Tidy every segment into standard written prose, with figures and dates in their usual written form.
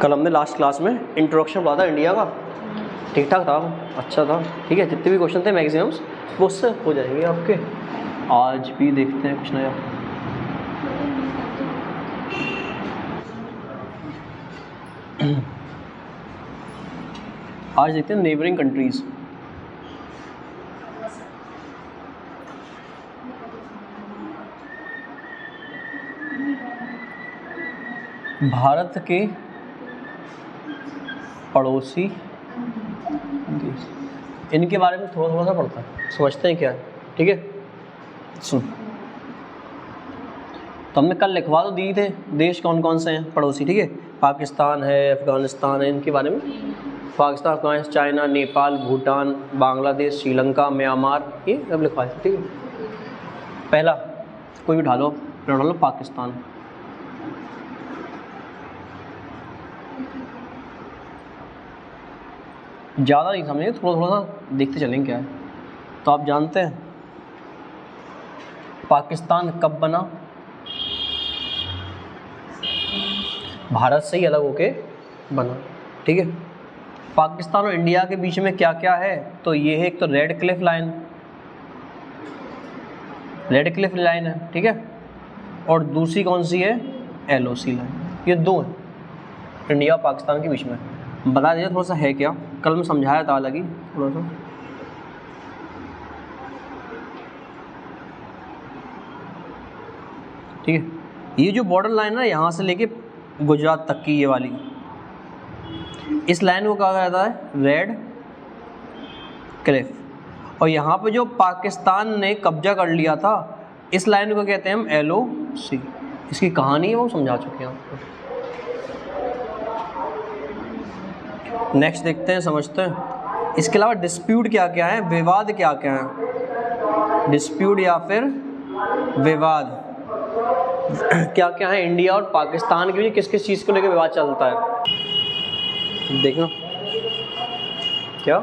कल हमने last class में इंट्रोडक्शन पढ़ा था इंडिया का, ठीक ठाक था, अच्छा था, ठीक है। जितने भी क्वेश्चन थे मैक्सिमम्स वो उससे हो जाएंगे आपके। आज भी देखते हैं कुछ नया। आज देखते हैं नेबरिंग कंट्रीज। भारत के पड़ोसी देश, इनके बारे में थोड़ा थोड़ा सा पढ़ता है, समझते हैं क्या है, ठीक है। सुन, तो हमने कल लिखवा तो दिए थे देश कौन कौन से हैं पड़ोसी, ठीक है। पाकिस्तान है, अफगानिस्तान है, इनके बारे में पाकिस्तान, अफगानिस्तान, चाइना, नेपाल, भूटान, बांग्लादेश, श्रीलंका, म्यांमार, ये सब लिखवाए, ठीक है। पहला कोई भी ढालो, पाकिस्तान। ज़्यादा नहीं समझेंगे, थोड़ा थोड़ा सा देखते चलेंगे क्या है। तो आप जानते हैं पाकिस्तान कब बना? भारत से ही अलग होके बना, ठीक है। पाकिस्तान और इंडिया के बीच में क्या क्या है? तो ये है, एक तो red Cliff line, red Cliff line है, ठीक है। और दूसरी कौन सी है? LOC line. ये दो है इंडिया और पाकिस्तान के बीच में। बता दीजिए थोड़ा सा है क्या, कल मैं समझाया था अलग ही थोड़ा सा। ठीक है, ये जो बॉर्डर लाइन है यहाँ से लेके गुजरात तक की, ये वाली, इस लाइन को कहा जाता है रेड क्लिफ। और यहाँ पे जो पाकिस्तान ने कब्जा कर लिया था, इस लाइन को कहते हैं हम LOC। इसकी कहानी है वो समझा चुके हैं आपको। नेक्स्ट देखते हैं, समझते हैं। इसके अलावा डिस्प्यूट क्या क्या है, विवाद क्या क्या है, डिस्प्यूट या फिर विवाद क्या क्या है इंडिया और पाकिस्तान के बीच, किस किस चीज़ को लेकर विवाद चलता है। देखना क्या,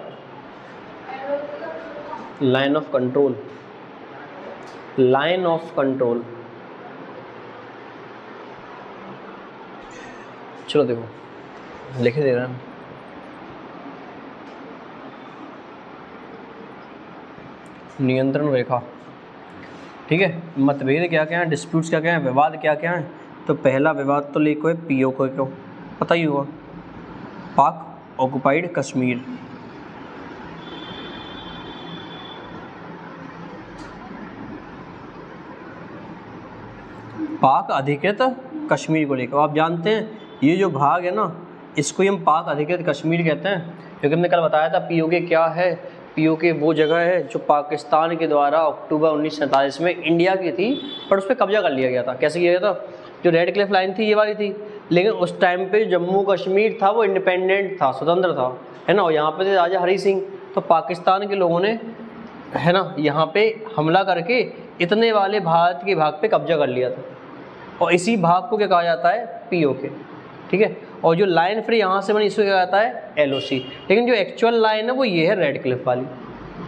line of control, line of control. चलो देखो लिखे दे रहे हैं, नियंत्रण रेखा, ठीक है। मतभेद क्या क्या है, डिस्प्यूट्स क्या क्या है, विवाद क्या क्या है। तो पहला विवाद तो लिखो है POK को, पता ही होगा, पाक ऑक्युपाइड कश्मीर। पाक अधिकृत कश्मीर को लेकर, आप जानते हैं ये जो भाग है ना, इसको ही हम पाक अधिकृत कश्मीर कहते हैं। क्योंकि हमने कल बताया था POK क्या है। POK वो जगह है जो पाकिस्तान के द्वारा अक्टूबर 1947 में इंडिया की थी, पर उस पर कब्जा कर लिया गया था। कैसे किया गया था? जो रेड क्लिफ लाइन थी ये वाली थी, लेकिन उस टाइम पे जम्मू कश्मीर था वो इंडिपेंडेंट था, स्वतंत्र था, है ना। और यहाँ पे थे राजा हरी सिंह। तो पाकिस्तान के लोगों ने, है ना, यहाँ पे हमला करके इतने वाले भारत के भाग पे कब्जा कर लिया था। और इसी भाग को क्या कहा जाता है? POK, ठीक है। और जो लाइन फिर यहाँ से बनी इसको क्या कहता है? LOC। लेकिन जो एक्चुअल लाइन है वो ये है रेड क्लिफ वाली,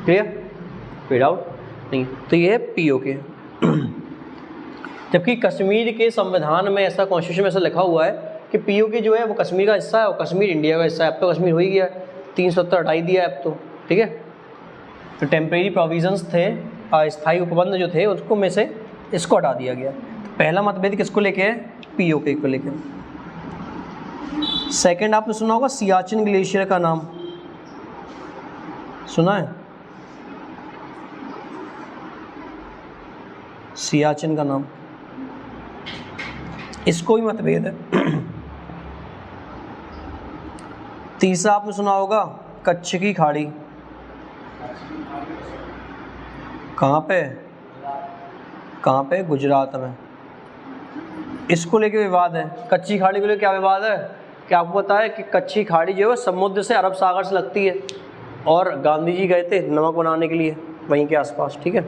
क्लियर, कोई डाउट नहीं। तो ये है POK। जबकि कश्मीर के संविधान में ऐसा, कॉन्स्टिट्यूशन में ऐसा लिखा हुआ है कि POK जो है वो कश्मीर का हिस्सा है और कश्मीर इंडिया का हिस्सा है। अब तो कश्मीर हो ही गया है, 370 हटाई दिया है अब तो, ठीक है। तो टेम्परेरी प्रोविजंस थे, अस्थायी उपबंध जो थे उसको में से इसको हटा दिया गया। पहला मतभेद किसको लेके है? POK को लेके। सेकंड आपने सुना होगा सियाचिन ग्लेशियर का नाम, सुना है? सियाचिन का नाम, इसको भी मतभेद है। तीसरा आपने सुना होगा कच्छ की खाड़ी, कहाँ पे? कहाँ पे? गुजरात में। इसको लेके विवाद है। कच्ची खाड़ी को लेके क्या विवाद है? क्या आपको पता है कि कच्ची खाड़ी जो है समुद्र से, अरब सागर से लगती है, और गांधी जी गए थे नमक बनाने के लिए वहीं के आसपास, ठीक है।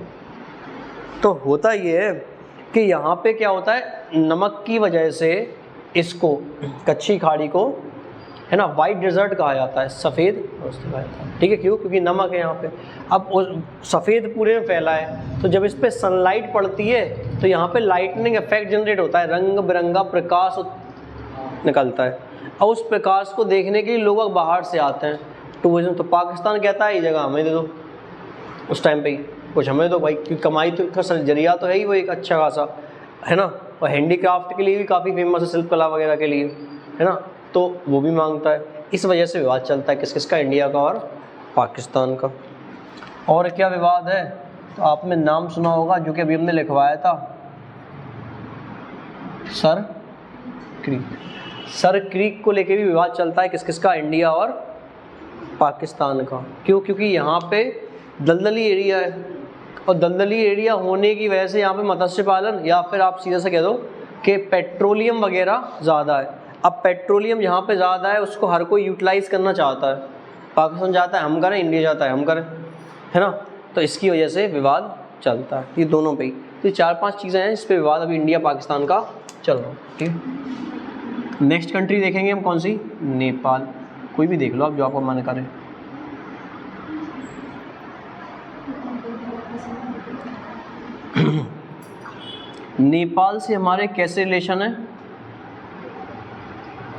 तो होता ये है कि यहाँ पे क्या होता है, नमक की वजह से इसको, कच्ची खाड़ी को, है ना, वाइट डेजर्ट कहा जाता है, सफ़ेद कहा जाता है, ठीक है। क्यों? क्योंकि नमक है यहाँ पे। अब सफ़ेद पूरे में फैला है, तो जब इस पर सनलाइट पड़ती है तो यहाँ पे लाइटनिंग इफेक्ट जनरेट होता है, रंग बिरंगा प्रकाश निकलता है। और उस प्रकाश को देखने के लिए लोग बाहर से आते हैं टूरिज्म। तो पाकिस्तान कहता है ये जगह हमें दे दो, उस टाइम पे ही कुछ हमें दो भाई, क्योंकि कमाई तो का जरिया तो है ही वो एक अच्छा खासा, है ना। और हैंडीक्राफ्ट के लिए भी काफ़ी फेमस है, शिल्प कला वगैरह के लिए, है ना। तो वो भी मांगता है, इस वजह से विवाद चलता है किस किस का, इंडिया का और पाकिस्तान का। और क्या विवाद है, तो आपने नाम सुना होगा जो कि अभी हमने लिखवाया था, सर क्रीक को लेके भी विवाद चलता है किस किस का, इंडिया और पाकिस्तान का। क्यों? क्योंकि यहाँ पे दलदली एरिया है, और दलदली एरिया होने की वजह से यहाँ पे मत्स्य पालन, या फिर आप सीधे से कह दो कि पेट्रोलियम वगैरह ज़्यादा है। अब पेट्रोलियम जहाँ पे ज़्यादा है उसको हर कोई यूटिलाइज़ करना चाहता है, पाकिस्तान चाहता है हम करें, इंडिया चाहता है हम करें, है ना। तो इसकी वजह से विवाद चलता है ये दोनों पे ही। तो ये 4-5 चीज़ें हैं इस पर विवाद अभी इंडिया पाकिस्तान का चल रहा है, ठीक। नेक्स्ट कंट्री देखेंगे हम कौन सी, नेपाल। कोई भी देख लो आप जो आपको मन करे। नेपाल से हमारे कैसे रिलेशन है,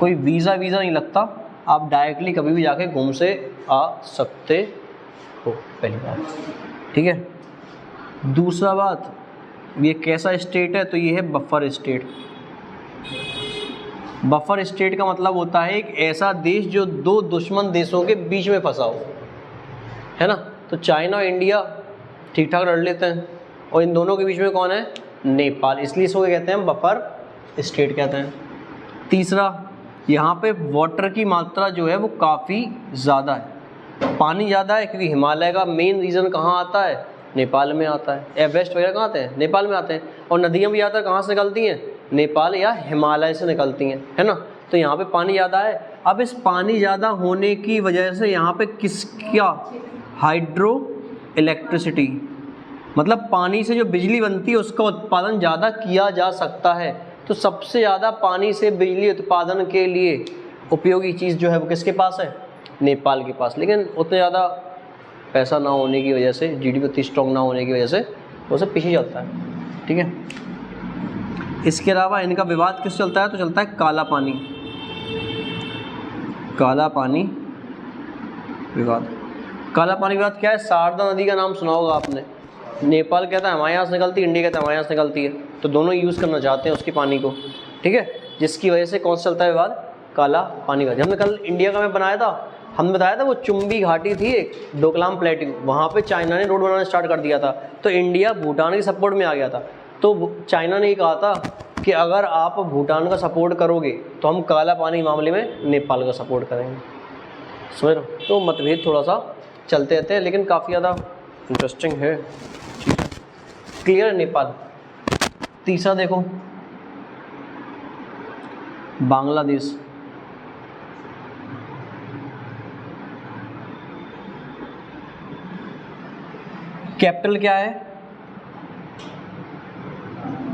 कोई वीज़ा नहीं लगता, आप डायरेक्टली कभी भी जाके घूम से आ सकते हो, पहली बात, ठीक है। दूसरा बात, ये कैसा स्टेट है, तो ये है बफर स्टेट। बफर स्टेट का मतलब होता है एक ऐसा देश जो दो दुश्मन देशों के बीच में फंसा हो, है ना। तो चाइना और इंडिया ठीक ठाक लड़ लेते हैं, और इन दोनों के बीच में कौन है, नेपाल, इसलिए इसको कहते हैं बफर स्टेट कहते हैं। तीसरा, यहाँ पे वाटर की मात्रा जो है वो काफ़ी ज़्यादा है, पानी ज़्यादा है, क्योंकि हिमालय का मेन रीज़न कहाँ आता है, नेपाल में आता है। एवरेस्ट वगैरह कहाँ आते हैं, नेपाल में आते हैं। और नदियाँ भी ज़्यादातर कहाँ से निकलती हैं, नेपाल या हिमालय से निकलती हैं, है ना। तो यहाँ पे पानी ज़्यादा है। अब इस पानी ज़्यादा होने की वजह से यहाँ पे क्या, हाइड्रो इलेक्ट्रिसिटी, मतलब पानी से जो बिजली बनती है उसका उत्पादन ज़्यादा किया जा सकता है। तो सबसे ज़्यादा पानी से बिजली उत्पादन के लिए उपयोगी चीज़ जो है वो किसके पास है, नेपाल के पास। लेकिन उतना ज़्यादा पैसा ना होने की वजह से, जीडीपी उतनी स्ट्रॉन्ग ना होने की वजह से वो सब पीछे चलता है, ठीक है। इसके अलावा इनका विवाद किस चलता है, तो चलता है काला पानी विवाद। काला पानी विवाद क्या है, शारदा नदी का नाम सुना होगा आपने। नेपाल कहता है हमारे यहाँ से निकलती है, इंडिया कहता है हमारे यहाँ से निकलती है, तो दोनों यूज़ करना चाहते हैं उसके पानी को, ठीक है। जिसकी वजह से कौन सा चलता है विवाद, काला पानी विवाद। हमने कल इंडिया का मैप बनाया था, हमने बताया था वो चुम्बी घाटी थी एक, डोकलाम प्लेट्यू, वहाँ पे चाइना ने रोड बनाना स्टार्ट कर दिया था, तो इंडिया भूटान के सपोर्ट में आ गया था। तो चाइना ने ये कहा था कि अगर आप भूटान का सपोर्ट करोगे तो हम काला पानी मामले में नेपाल का सपोर्ट करेंगे, समझ लो। तो मतभेद थोड़ा सा चलते रहते हैं, लेकिन काफ़ी ज़्यादा इंटरेस्टिंग है, क्लियर है नेपाल। तीसरा देखो, बांग्लादेश। कैपिटल क्या है,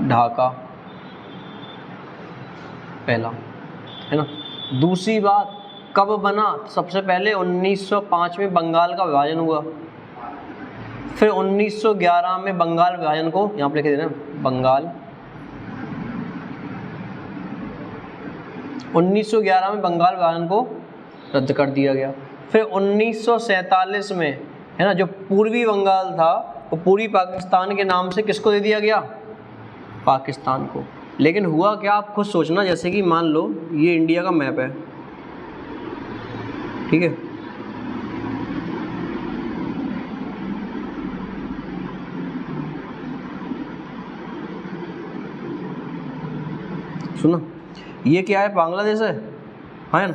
ढाका, पहला, है ना। दूसरी बात, कब बना, सबसे पहले 1905 में बंगाल का विभाजन हुआ, फिर 1911 में बंगाल विभाजन को यहाँ पर लिख देना, बंगाल 1911 में बंगाल विभाजन को रद्द कर दिया गया। फिर 1947 में, है ना, जो पूर्वी बंगाल था वो पूर्वी पाकिस्तान के नाम से किसको दे दिया गया, पाकिस्तान को। लेकिन हुआ क्या, आप खुद सोचना, जैसे कि मान लो ये इंडिया का मैप है, ठीक है, सुनो, ये क्या है, बांग्लादेश है ना,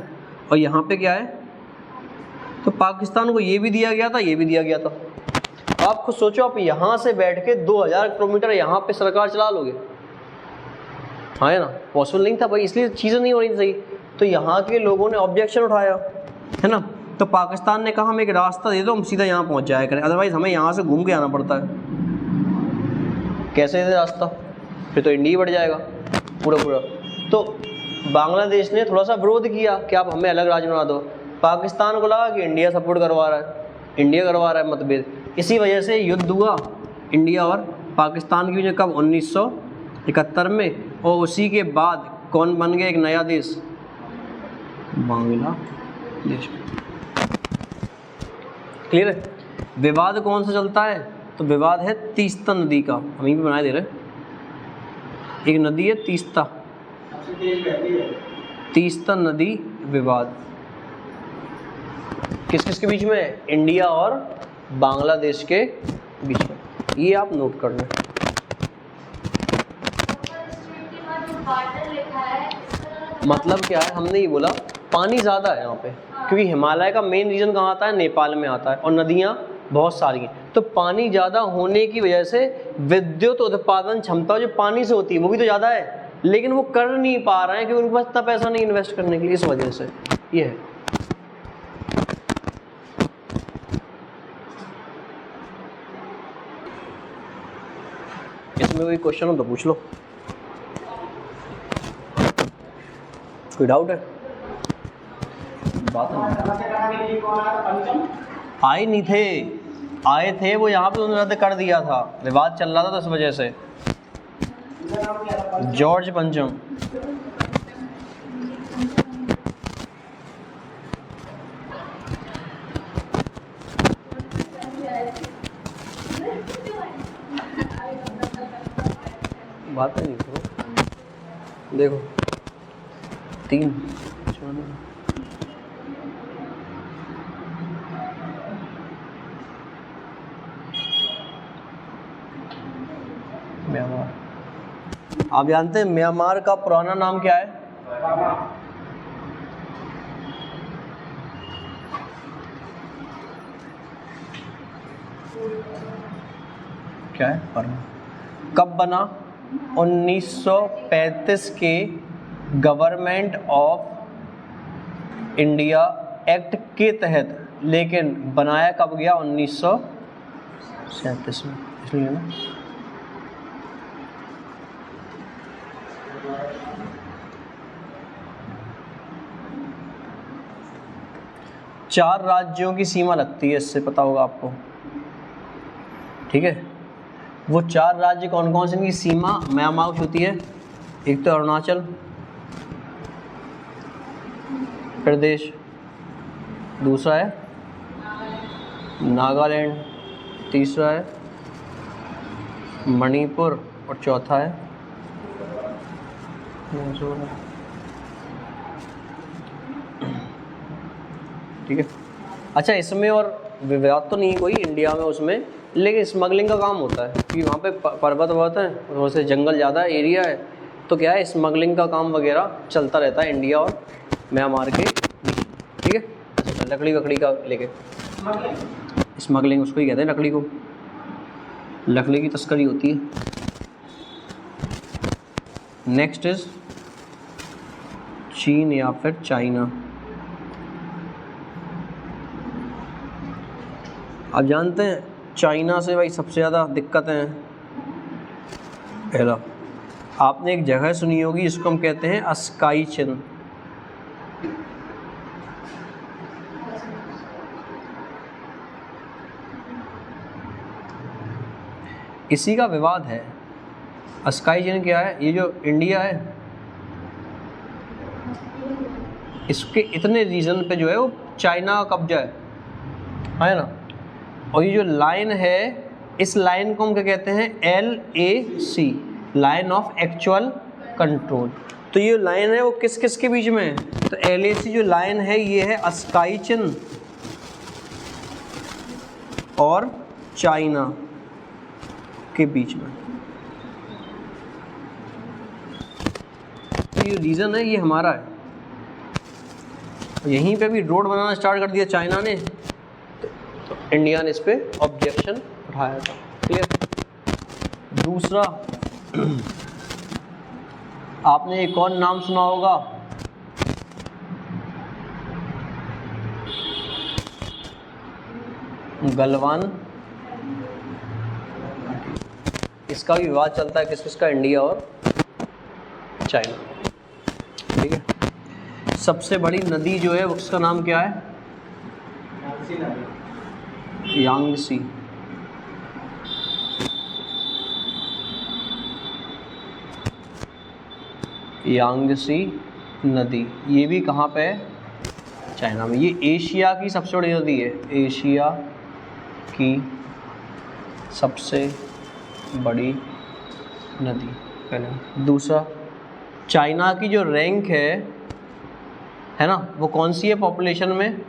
और यहाँ पे क्या है, तो पाकिस्तान को ये भी दिया गया था, ये भी दिया गया था। आप खुद सोचो, आप यहाँ से बैठ के 2000 किलोमीटर यहाँ पे सरकार चला लोगे, हाँ है ना, पॉसिबल नहीं था भाई, इसलिए चीज़ें नहीं हो रही थी सही। तो यहाँ के लोगों ने ऑब्जेक्शन उठाया, है ना, तो पाकिस्तान ने कहा हम एक रास्ता दे दो, हम सीधा यहाँ पहुँच जाया करें, अदरवाइज़ हमें यहाँ से घूम के आना पड़ता है। कैसे दे रास्ता, फिर तो इंडिया बढ़ जाएगा पूरा। तो बांग्लादेश ने थोड़ा सा विरोध किया कि आप हमें अलग राज्य बना दो। पाकिस्तान को लगा कि इंडिया सपोर्ट करवा रहा है, मतभेद। इसी वजह से युद्ध हुआ इंडिया और पाकिस्तान के बीच, कब, 1971 में। और उसी के बाद कौन बन गया एक नया देश, बांग्लादेश में। क्लियर है? विवाद कौन सा चलता है? तो विवाद है तीस्ता नदी का, हम यहीं पे बनाए दे रहे हैं। एक नदी है तीस्ता नदी विवाद। किस किस के बीच में है? इंडिया और बांग्लादेश के बीच में। ये आप नोट कर लें। मतलब क्या है, हमने ये बोला पानी ज़्यादा है यहाँ पे, क्योंकि हिमालय का मेन रीजन कहाँ आता है? नेपाल में आता है, और नदियाँ बहुत सारी हैं। तो पानी ज़्यादा होने की वजह से विद्युत उत्पादन क्षमता जो पानी से होती है वो भी तो ज़्यादा है, लेकिन वो कर नहीं पा रहे हैं क्योंकि उनके पास इतना पैसा नहीं इन्वेस्ट करने के लिए, इस वजह से ये है। इसमें कोई क्वेश्चन हो तो पूछ लो, कोई डाउट है? बात आए नहीं थे, आए थे वो यहाँ पे, उन्होंने रद्द कर दिया था, विवाद चल रहा था तो इस वजह से। जॉर्ज पंचम। बात नहीं करो, देखो 3 म्यांमार। आप जानते हैं म्यांमार का पुराना नाम क्या है? क्या है? बर्मा। कब बना? 1935 के गवर्नमेंट ऑफ इंडिया एक्ट के तहत, लेकिन बनाया कब गया? 1937 में, इसलिए ना। चार राज्यों की सीमा लगती है, इससे पता होगा आपको, ठीक है? वो 4 राज्य कौन कौन से, इनकी सीमा म्यांमार से होती है? एक तो अरुणाचल प्रदेश, दूसरा है नागालैंड, तीसरा है मणिपुर, और चौथा है मिजोरम। ठीक है। अच्छा, इसमें और विवाद तो नहीं कोई इंडिया में उसमें, लेकिन स्मगलिंग का काम होता है, क्योंकि वहाँ पे पर्वत बहुत है, वहाँ से जंगल ज़्यादा एरिया है, तो क्या है, स्मगलिंग का काम वगैरह चलता रहता है इंडिया और म्यांमार के बीच। ठीक है। अच्छा, लकड़ी वकड़ी का लेके स्मगलिंग उसको ही कहते हैं, लकड़ी को, लकड़ी की तस्करी होती है। नेक्स्ट इज चीन या फिर चाइना। आप जानते हैं चाइना से भाई सबसे ज़्यादा दिक्कतें हैं। पहला, आपने एक जगह सुनी होगी, इसको हम कहते हैं अस्काई चिन। इसी का विवाद है। अस्काई चिन क्या है? ये जो इंडिया है, इसके इतने रीजन पे जो है वो चाइना का कब्जा है ना। और ये जो लाइन है, इस लाइन को हम क्या कहते हैं? LAC, line of actual control. तो ये लाइन है वो किस किस के बीच में है? तो LAC जो लाइन है ये है अस्काई चिन और चाइना के बीच में। तो ये रीजन है, ये हमारा है। यहीं पे भी रोड बनाना स्टार्ट कर दिया चाइना ने, तो इंडिया ने इस पे ऑब्जेक्शन उठाया था। क्लियर। दूसरा, आपने एक और नाम सुना होगा, गलवान। इसका भी विवाद चलता है, किस किसका? इंडिया और चाइना। ठीक है। सबसे बड़ी नदी जो है उसका नाम क्या है? यांगसी। यांगसी नदी, ये भी कहाँ पे है? चाइना में। ये एशिया की सबसे बड़ी नदी है, एशिया की सबसे बड़ी नदी पहले। दूसरा, चाइना की जो रैंक है ना, वो कौन सी है पॉपुलेशन में?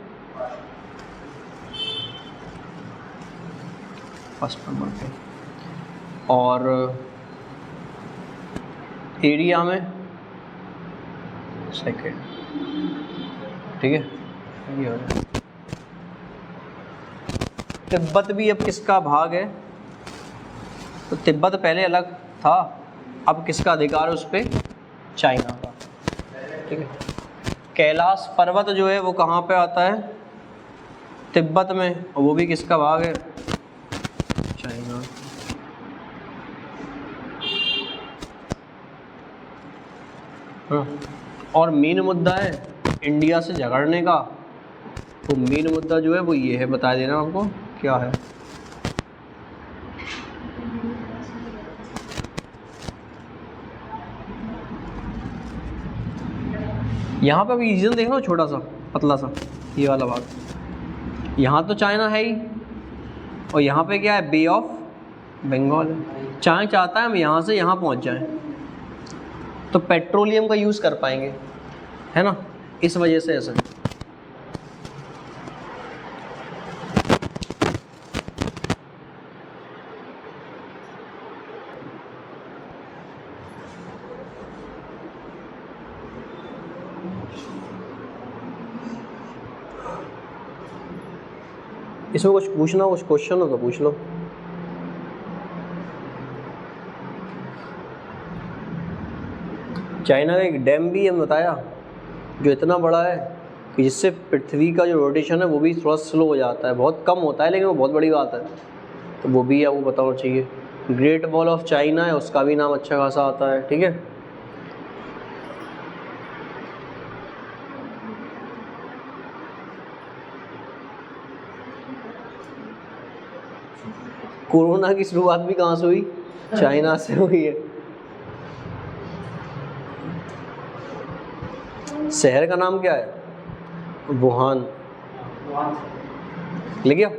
फर्स्ट नंबर पे। और एरिया में सेकेंड। ठीक है, ये हो जाए। तिब्बत भी अब किसका भाग है? तो तिब्बत पहले अलग था, अब किसका अधिकार है उस पर? चाइना का। ठीक है। कैलाश पर्वत जो है वो कहाँ पे आता है? तिब्बत में, और वो भी किसका भाग है? चाइना। और मेन मुद्दा है इंडिया से झगड़ने का, तो मेन मुद्दा जो है वो ये है, बता देना आपको क्या है। यहाँ पे अभी रीजन देख लो, छोटा सा पतला सा ये वाला भाग। यहाँ तो चाइना है ही, और यहाँ पे क्या है? बे ऑफ बंगाल है। चाइना चाहता है हम यहाँ से यहाँ पहुँच जाएं, तो पेट्रोलियम का यूज़ कर पाएंगे, है ना, इस वजह से ऐसा। इसमें कुछ पूछना हो, कुछ क्वेश्चन हो तो पूछ लो। चाइना का एक डैम भी हम बताया, जो इतना बड़ा है कि जिससे पृथ्वी का जो रोटेशन है वो भी थोड़ा स्लो हो जाता है, बहुत कम होता है लेकिन वो बहुत बड़ी बात है, तो वो भी है, वो बताना चाहिए। ग्रेट वॉल ऑफ चाइना है, उसका भी नाम अच्छा खासा आता है। ठीक है। कोरोना की शुरुआत भी कहाँ से हुई? चाइना से हुई है। शहर का नाम क्या है? वुहान। लिख गया?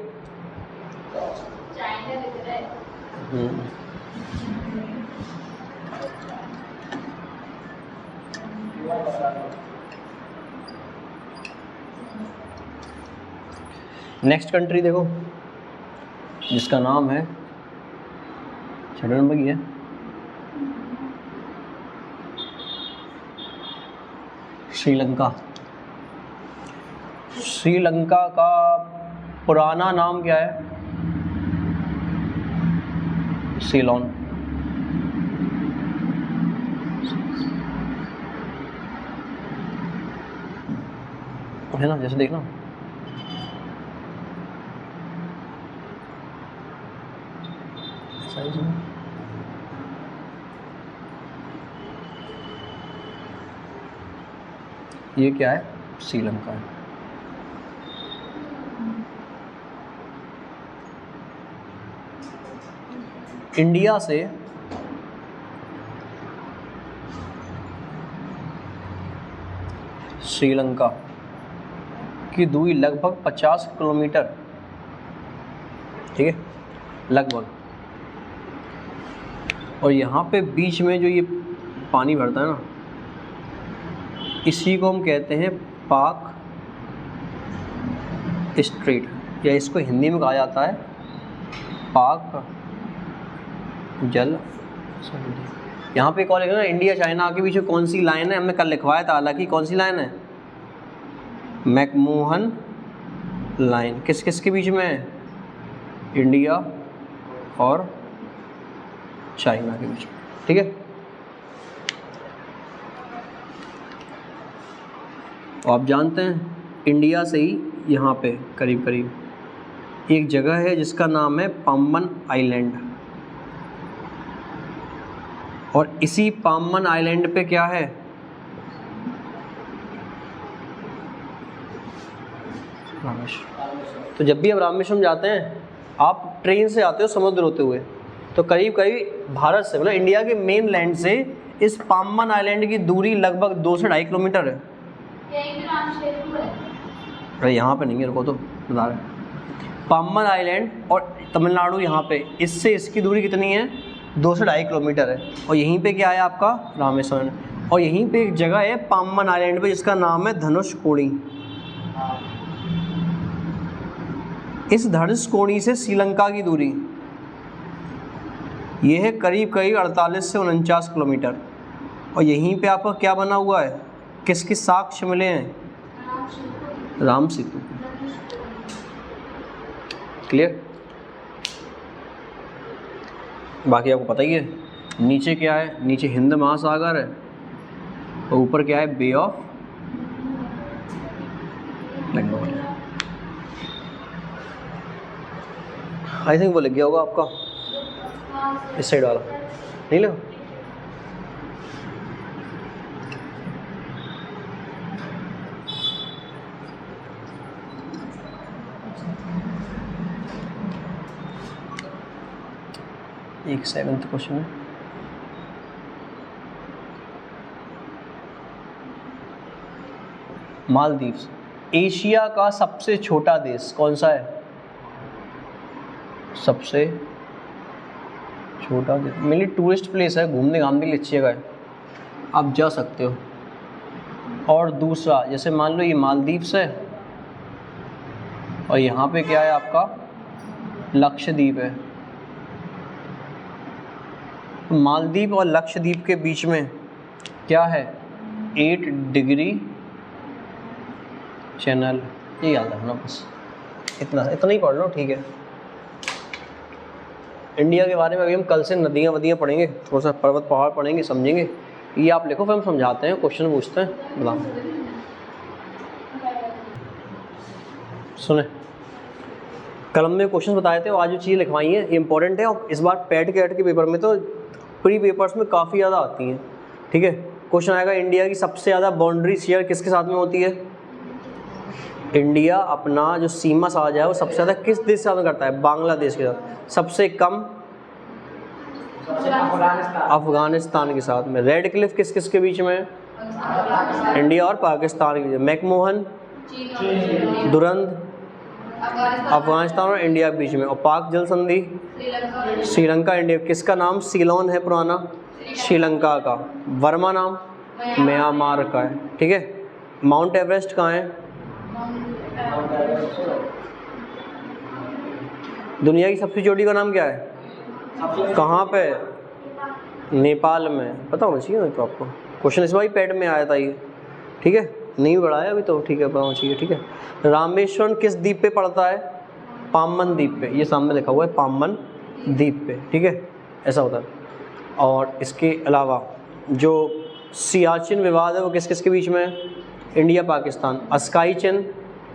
नेक्स्ट कंट्री देखो, जिसका नाम है, 6 नंबर की है, श्रीलंका। श्रीलंका का पुराना नाम क्या है? सीलोन। है ना, जैसे देखना साइज में। ये क्या है? श्रीलंका है। इंडिया से श्रीलंका की दूरी लगभग 50 किलोमीटर। ठीक है, लगभग। और यहाँ पे बीच में जो ये पानी भरता है ना, इसी को हम कहते हैं पाक स्ट्रेट, या इसको हिंदी में कहा जाता है पाक जल संधि। यहाँ पे कॉल ना, इंडिया चाइना के बीच में कौन सी लाइन है? हमने कल लिखवाया था, हालांकि कौन सी लाइन है? McMahon line. किस किस के बीच में है? इंडिया और चाइना के बीच में। ठीक है। आप जानते हैं इंडिया से ही यहाँ पे करीब करीब एक जगह है जिसका नाम है पाम्बन आइलैंड, और इसी पाम्बन आइलैंड पे क्या है? रामेश्वरम। तो जब भी आप रामेश्वरम जाते हैं, आप ट्रेन से आते हो समुद्र होते हुए, तो करीब करीब भारत से, मतलब इंडिया के मेन लैंड से इस पाम्बन आइलैंड की दूरी लगभग 2 से 2.5 किलोमीटर है। अरे यहाँ पे नहीं है, रुको तो बता रहे। पाम्बन आइलैंड और तमिलनाडु यहाँ पे, इससे इसकी दूरी कितनी है? 2 से 2.5 किलोमीटर है। और यहीं पे क्या है आपका? रामेश्वरम। और यहीं पे एक जगह है पाम्बन आइलैंड पे जिसका नाम है धनुषकोडी। इस धनुषकोडी से श्रीलंका की दूरी ये है करीब करीब 48 से 49 किलोमीटर। और यहीं पे आपका क्या बना हुआ है? किसके साक्ष्य मिले हैं? राम सेतु। क्लियर? बाकी आपको पता ही है। नीचे क्या है? नीचे हिंद महासागर है और ऊपर क्या है? बे ऑफ बंगाल। आई थिंक वो लग गया होगा आपका, इस साइड वाला नहीं लगा? एक 7th क्वेश्चन है। मालदीव्स एशिया का सबसे छोटा देश कौन सा है? सबसे छोटा देश मेनली टूरिस्ट प्लेस है, घूमने घामने के लिए अच्छी जगह है, आप जा सकते हो। और दूसरा, जैसे मान लो ये मालदीव्स है और यहाँ पे क्या है आपका? लक्षद्वीप है। मालदीव और लक्षद्वीप के बीच में क्या है? 8 डिग्री चैनल। ये याद रखना बस, इतना ही पढ़ लो, ठीक है। इंडिया के बारे में अभी हम कल से नदियाँ वदियाँ पढ़ेंगे, थोड़ा सा पर्वत पहाड़ पढ़ेंगे, समझेंगे। ये आप लिखो, फिर हम समझाते हैं, क्वेश्चन पूछते हैं। बताओ, सुने कलम में क्वेश्चन बताए थे और आज जो चीज़ें लिखवाई हैं ये इंपॉर्टेंट है। और इस बार पैट के पेपर में तो प्री पेपर्स में काफ़ी ज़्यादा आती हैं, ठीक है। क्वेश्चन आएगा, इंडिया की सबसे ज़्यादा बाउंड्री शेयर किसके साथ में होती है? इंडिया अपना जो सीमा साझा है वो सबसे ज़्यादा किस देश के साथ में करता है? बांग्लादेश के साथ। सबसे कम? अफगानिस्तान के साथ में। रेड क्लिफ किस किस के बीच में है? इंडिया और पाकिस्तान के बीच में। मैकमोहन, दुरंद, अफगानिस्तान और इंडिया के बीच में। और पाक जल संधि? श्रीलंका इंडिया। किसका नाम सीलोन है पुराना? श्रीलंका का। वर्मा नाम म्यांमार का है, ठीक है। माउंट एवरेस्ट कहाँ है? दुनिया की सबसे चोटी का नाम क्या है? कहाँ पे? नेपाल में। पता होना चाहिए तो आपको, क्वेश्चन इस बार पैड में आया था ये, ठीक है। नहीं बढ़ाया अभी तो, ठीक है, पता होना चाहिए, ठीक है। रामेश्वरम किस द्वीप पे पड़ता है? पाम्बन द्वीप पे। ये सामने लिखा हुआ है पाम्बन द्वीप पे, ठीक है, ऐसा होता है। और इसके अलावा जो सियाचिन विवाद है वो किस किस के बीच में है? इंडिया पाकिस्तान। अस्काई चिन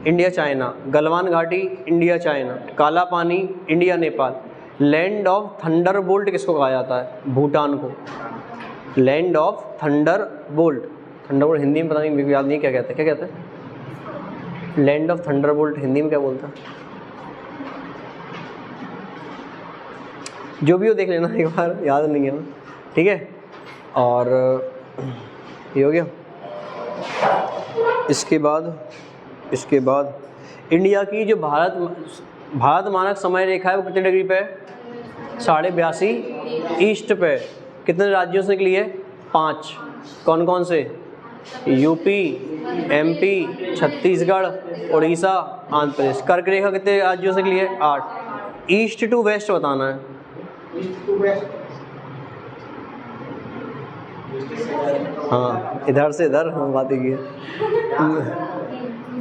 इंडिया चाइना। गलवान घाटी इंडिया चाइना। काला पानी India Nepal. Land of Thunderbolt किसको कहा जाता है? भूटान को। Land of Thunderbolt. Thunderbolt Hindi में पता नहीं, मेरे को याद नहीं क्या कहते हैं, क्या कहते हैं? लैंड ऑफ थंडरबोल्ट हिंदी में क्या बोलता है? जो भी हो देख लेना एक बार, याद नहीं है ना, ठीक है। और ये हो गया। इसके बाद इंडिया की जो भारत मानक समय रेखा है वो कितने डिग्री पे है? 82.5 ईस्ट पे। कितने राज्यों से निकली है? 5। कौन कौन से? UP, MP, Chhattisgarh, Orissa, Andhra Pradesh. कर्क रेखा कितने राज्यों से निकली है? 8। ईस्ट टू वेस्ट बताना है। हाँ, इधर से इधर, हम बात की है।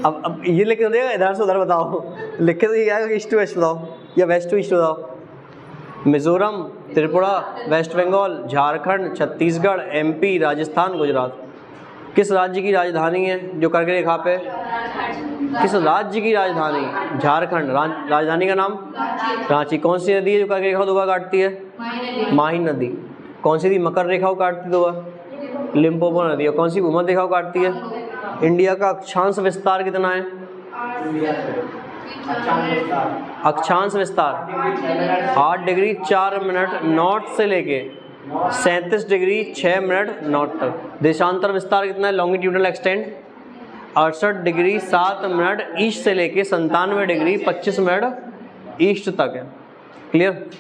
अब ये लिख के देगा, इधर से उधर बताओ, लिख के तो ये आएगा कि ईस्ट टू वेस्ट बताओ या वेस्ट टू ईस्ट बताओ। Mizoram, Tripura, West Bengal, Jharkhand, Chhattisgarh, MP, Rajasthan, Gujarat. किस राज्य की राजधानी है जो कर्क रेखा पे? किस राज्य की राजधानी? झारखंड। राजधानी का नाम? रांची। कौन सी नदी है जो कर्क रेखा को 2 बार काटती है? माही नदी। कौन सी नदी मकर रेखा को काटती है 2 बार? लिम्पोपो नदी। और कौन सी भूमध्य रेखा को काटती है? इंडिया का अक्षांश विस्तार कितना है? अक्षांश विस्तार 8 डिग्री 4 मिनट नॉर्थ से लेके 37 डिग्री 6 मिनट नॉर्थ तक। देशांतर विस्तार कितना है? Longitudinal extend 68 degree 7 minute east से लेके 97 डिग्री 25 मिनट ईस्ट तक है। क्लियर।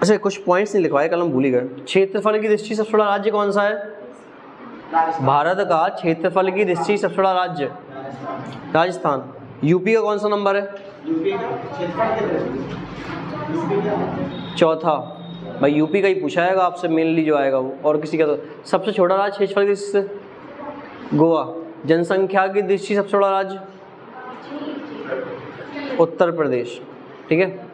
अच्छा कुछ पॉइंट्स नहीं लिखवाए, कल हम भूल ही गए। क्षेत्रफल की दृष्टि सबसे बड़ा राज्य कौन सा है? भारत का क्षेत्रफल की दृष्टि सबसे बड़ा राज्य राजस्थान। यूपी का कौन सा नंबर है? चौथा। भाई यूपी का ही पूछा जाएगा आपसे मेनली जो आएगा वो, और किसी का तो। सबसे छोटा राज्य क्षेत्रफल की दृष्टि से गोवा। जनसंख्या की दृष्टि सबसे बड़ा राज्य उत्तर प्रदेश। ठीक है।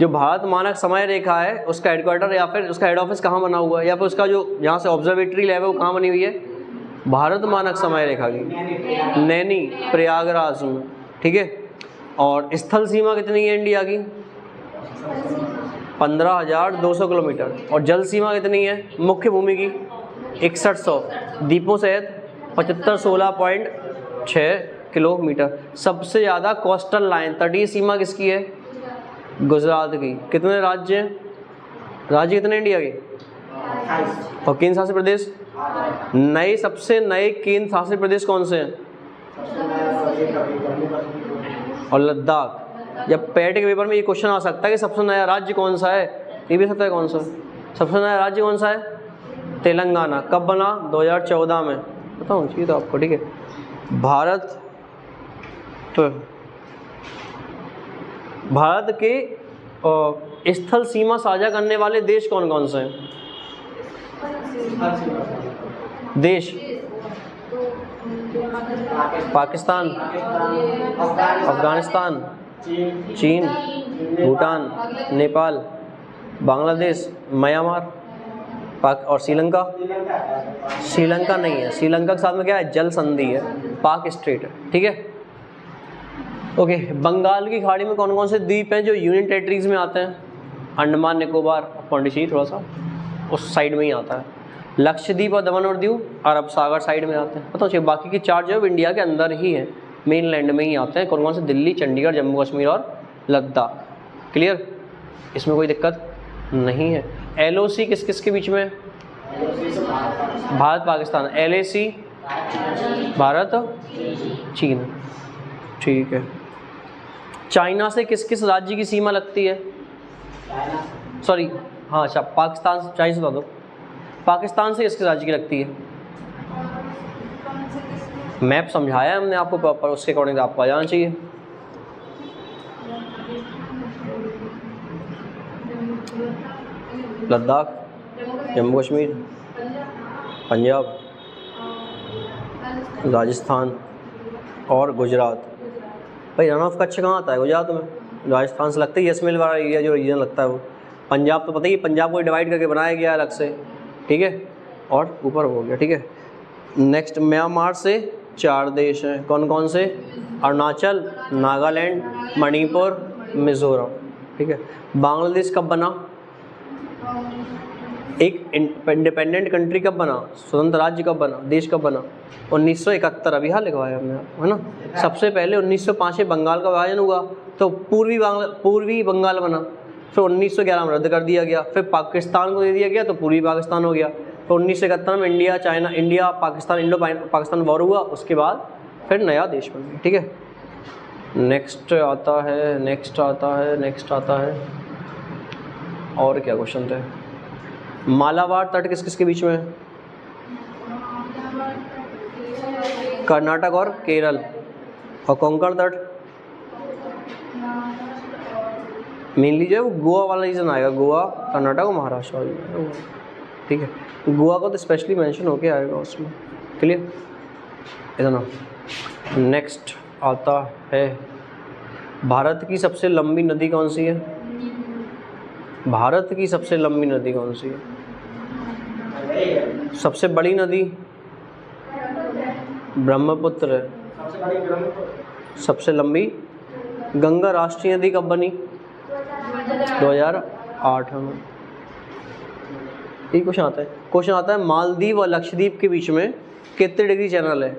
जो भारत मानक समय रेखा है उसका हेडक्वार्टर या फिर उसका हेड ऑफिस कहाँ बना हुआ है, या फिर उसका जो जहाँ से ऑब्जर्वेटरी लैब है वो कहाँ बनी हुई है? भारत मानक समय रेखा की नैनी प्रयागराज में। ठीक है। और स्थल सीमा कितनी है इंडिया की? 15,200 किलोमीटर। और जल सीमा कितनी है मुख्य भूमि की? 6100। द्वीपों सहित 7516.6 किलोमीटर। सबसे ज़्यादा कोस्टल लाइन तटीय सीमा किसकी है? गुजरात की। कितने राज्य हैं? राज्य कितने इंडिया के? और केंद्र शासित प्रदेश? नए सबसे नए केंद्र शासित प्रदेश कौन से हैं? और लद्दाख। जब पैट के पेपर में ये क्वेश्चन आ सकता है कि सबसे नया राज्य कौन सा है, ये भी सकता है कौन सा सबसे नया राज्य कौन सा है? तेलंगाना। कब बना? 2014 में। बताऊँ चाहिए तो आपको। ठीक है। भारत तो भारत के स्थल सीमा साझा करने वाले देश कौन कौन से हैं? देश पाकिस्तान, अफगानिस्तान, चीन, भूटान, नेपाल, बांग्लादेश, म्यांमार, और श्रीलंका। श्रीलंका नहीं है, श्रीलंका के साथ में क्या है? जल संधि है, पाक स्ट्रेट है। ठीक है। ओके। बंगाल की खाड़ी में कौन कौन से द्वीप हैं जो यूनियन टेरिटरीज में आते हैं? अंडमान निकोबार, पौंडीचेरी थोड़ा सा उस साइड में ही आता है। लक्षद्वीप और दमन और दीव अरब सागर साइड में आते हैं। पता चाहिए बाकी की चार जो है इंडिया के अंदर ही है, मेन लैंड में ही आते हैं। कौन कौन से? दिल्ली, चंडीगढ़, जम्मू कश्मीर और लद्दाख। क्लियर। इसमें कोई दिक्कत नहीं है। LOC किस किस के बीच में? भारत पाकिस्तान। LAC भारत चीन। ठीक है। चाइना से किस किस राज्य की सीमा लगती है? सॉरी हाँ अच्छा पाकिस्तान। चाइना से बता दो। पाकिस्तान से किस किस राज्य की लगती है? मैप समझाया हमने आपको प्रॉपर, उसके अकॉर्डिंग आपको आ जाना चाहिए। लद्दाख, जम्मू कश्मीर, पंजाब, राजस्थान और गुजरात। भाई रन ऑफ कच्छ कहाँ आता है? गुजरात में। राजस्थान से लगता है यसमेल वाला एरिया जो रीजन लगता है वो। पंजाब तो पता ही, पंजाब को डिवाइड करके बनाया गया अलग से। ठीक है। और ऊपर हो गया। ठीक है। नेक्स्ट म्यांमार से 4 देश हैं। कौन कौन से? अरुणाचल, नागालैंड, मणिपुर, मिजोरम। ठीक है। बांग्लादेश कब बना? एक इंडिपेंडेंट कंट्री कब बना? स्वतंत्र राज्य कब बना? देश कब बना? 1971। अभी हाल लिखवाया हमने, है ना। सबसे पहले 1905 में बंगाल का विभाजन हुआ तो पूर्वी बंगाल बना। फिर 1911 में रद्द कर दिया गया। फिर पाकिस्तान को दे दिया गया तो पूर्वी पाकिस्तान हो गया। फिर 1971 में India Pakistan Indo Pakistan war हुआ। उसके बाद फिर नया देश बन गया। ठीक है। नेक्स्ट आता है और क्या क्वेश्चन थे? मालाबार तट किस किस के बीच में है? कर्नाटक और केरल। और कोंकण तट मेनली जो है वो गोवा वाला रीजन आएगा। गोवा, कर्नाटक और महाराष्ट्र वाला। ठीक है। गोवा को तो स्पेशली मेंशन होके आएगा उसमें। क्लियर। इतना। नेक्स्ट आता है भारत की सबसे लंबी नदी कौन सी है? भारत की सबसे लंबी नदी कौन सी है? सबसे बड़ी नदी ब्रह्मपुत्र है। सबसे लंबी गंगा राष्ट्रीय नदी कब बनी? 2008 में। ये क्वेश्चन आता है मालदीव और लक्षद्वीप के बीच में कितने डिग्री चैनल है?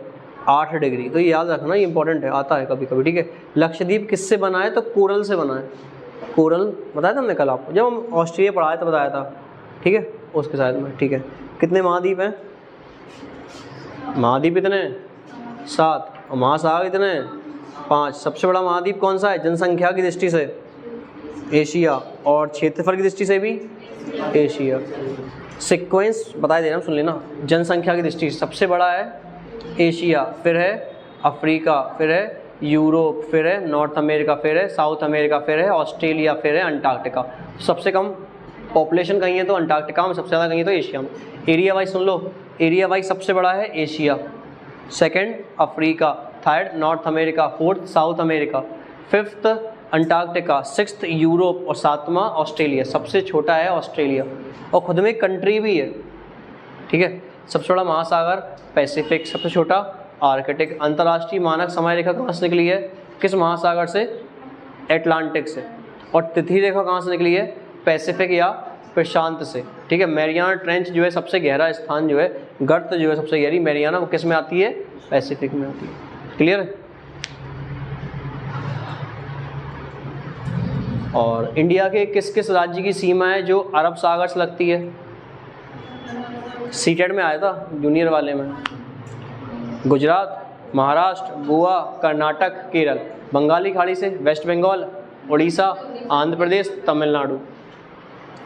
8 डिग्री। तो ये याद रखना, ये इंपॉर्टेंट है, आता है कभी कभी। ठीक है। लक्षद्वीप किससे बना है? तो कोरल से बना है। कोरल बताया था हमने कल आपको, जब हम ऑस्ट्रेलिया पढ़ाया तो बताया था। ठीक है। उसके साथ में। ठीक है। कितने महाद्वीप हैं? महाद्वीप कितने? 7। और महासागर कितने? 5। सबसे बड़ा महाद्वीप कौन सा है जनसंख्या की दृष्टि से? एशिया। और क्षेत्रफल की दृष्टि से भी एशिया। सीक्वेंस बता दे रहा हूँ, सुन लेना। जनसंख्या की दृष्टि से सबसे बड़ा है एशिया, फिर है अफ्रीका, फिर है यूरोप, फिर है नॉर्थ अमेरिका, फिर है साउथ अमेरिका, फिर है ऑस्ट्रेलिया, फिर है अंटार्कटिका। सबसे कम पॉपुलेशन कहीं है तो अंटार्कटिका में, सबसे ज़्यादा कहीं है तो एशिया में। एरिया वाइज सुन लो, एरिया वाइज सबसे बड़ा है Asia, second Africa, third north America, fourth south America, fifth Antarctica, sixth Europe और 7वां ऑस्ट्रेलिया। सबसे छोटा है ऑस्ट्रेलिया और खुद में एक कंट्री भी है, ठीक है। सबसे बड़ा महासागर पैसिफिक, सबसे छोटा आर्कटिक। अंतर्राष्ट्रीय मानक समय रेखा कहाँ से निकली है? किस महासागर से? एटलांटिक से। और तिथि रेखा कहाँ से निकली है? पैसिफिक या प्रशांत से, ठीक है। मैरियाना ट्रेंच जो है सबसे गहरा स्थान जो है, गर्त जो है सबसे गहरी मैरियाना, वो किस में आती है? पैसिफिक में आती है। क्लियर है? और इंडिया के किस किस राज्य की सीमा है जो अरब सागर से लगती है? सीटेट में आया था जूनियर वाले में। गुजरात, महाराष्ट्र, गोवा, कर्नाटक, केरल। बंगाली खाड़ी से वेस्ट बंगाल, उड़ीसा, आंध्र प्रदेश, तमिलनाडु।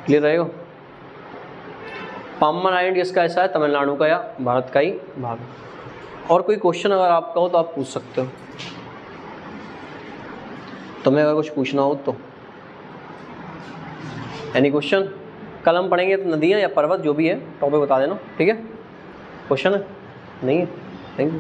क्लियर रहेगा? पाम्बन आइलैंड किसका ऐसा है? तमिलनाडु का या भारत का ही भाग। और कोई क्वेश्चन अगर आपका हो तो आप पूछ सकते हो, तुम्हें अगर कुछ पूछना हो तो। Any question? कल हम पढ़ेंगे तो नदियाँ या पर्वत जो भी है टॉपिक बता देना, ठीक है। क्वेश्चन है? नहीं है? Thank you.